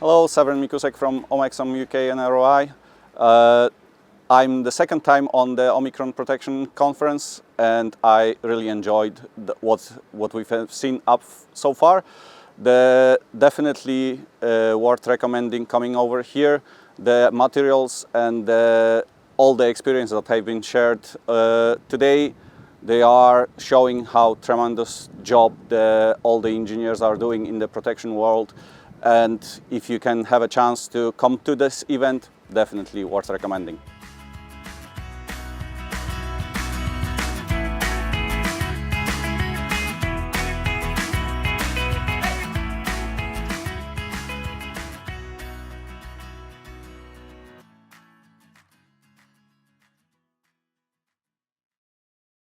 Hello, Seweryn from OMICRON UK and ROI. I'm the second time on the Omicron Protection Conference, and I really enjoyed what we've seen up so far. Definitely worth recommending coming over here. The materials and all the experience that have been shared today, they are showing how tremendous job all the engineers are doing in the protection world. And if you can have a chance to come to this event, definitely worth recommending.